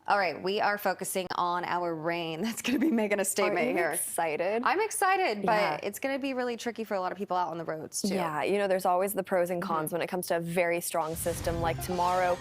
All right, we are focusing on our rain. That's going to be making a Aren't statement you here. excited? I'm excited, Yeah. but it's going to be really tricky for a lot of people out on the roads too. Yeah, there's always the pros and hmm cons when it comes to a very strong system like tomorrow.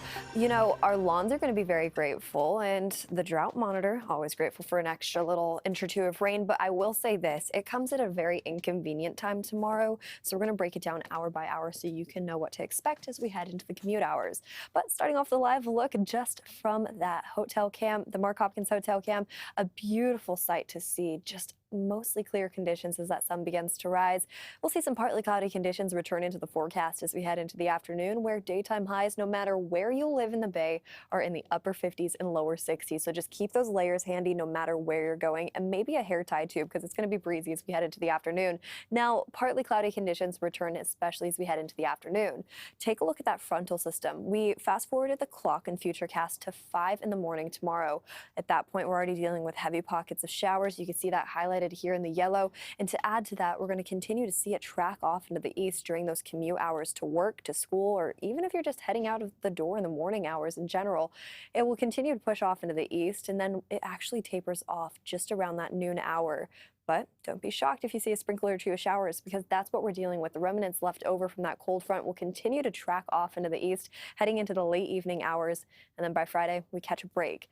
Our lawns are going to be very grateful, and the drought monitor, always grateful for an extra little inch or two of rain. But I will say this, it comes at a very inconvenient time tomorrow. So we're going to break it down hour by hour so you can know what to expect as we head into the commute hours. But starting off the live look just from that hotel cam, the Mark Hopkins Hotel cam, a beautiful sight to see, just mostly clear conditions as that sun begins to rise. We'll see some partly cloudy conditions return into the forecast as we head into the afternoon, where daytime highs, no matter where you live in the Bay, are in the upper 50s and lower 60s. So just keep those layers handy no matter where you're going, and maybe a hair tie too, because it's going to be breezy as we head into the afternoon. Now, partly cloudy conditions return, especially as we head into the afternoon. Take a look at that frontal system. We fast forwarded the clock and futurecast to 5 in the morning tomorrow. At that point, we're already dealing with heavy pockets of showers. You can see that highlighted here in the yellow. And to add to that, we're going to continue to see it track off into the east during those commute hours to work, to school, or even if you're just heading out of the door in the morning hours in general. It will continue to push off into the east, and then it actually tapers off just around that noon hour. But don't be shocked if you see a sprinkle or two of showers, because that's what we're dealing with. The remnants left over from that cold front will continue to track off into the east, heading into the late evening hours. And then by Friday, we catch a break.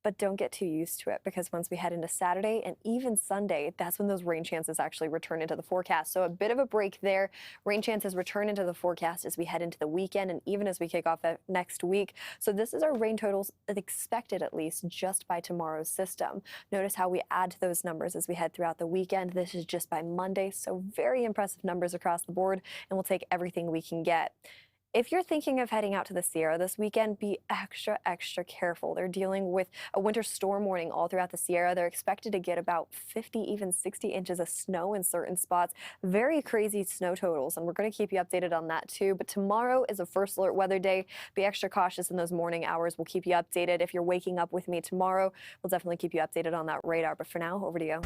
But don't get too used to it, because once we head into Saturday and even Sunday, that's when those rain chances actually return into the forecast. So a bit of a break there. Rain chances return into the forecast as we head into the weekend and even as we kick off that next week. So this is our rain totals expected, at least just by tomorrow's system. Notice how we add to those numbers as we head throughout the weekend. This is just by Monday, so very impressive numbers across the board, and we'll take everything we can get. If you're thinking of heading out to the Sierra this weekend, be extra, extra careful. They're dealing with a winter storm warning all throughout the Sierra. They're expected to get about 50, even 60 inches of snow in certain spots. Very crazy snow totals, and we're going to keep you updated on that too. But tomorrow is a first alert weather day. Be extra cautious in those morning hours. We'll keep you updated. If you're waking up with me tomorrow, we'll definitely keep you updated on that radar. But for now, over to you.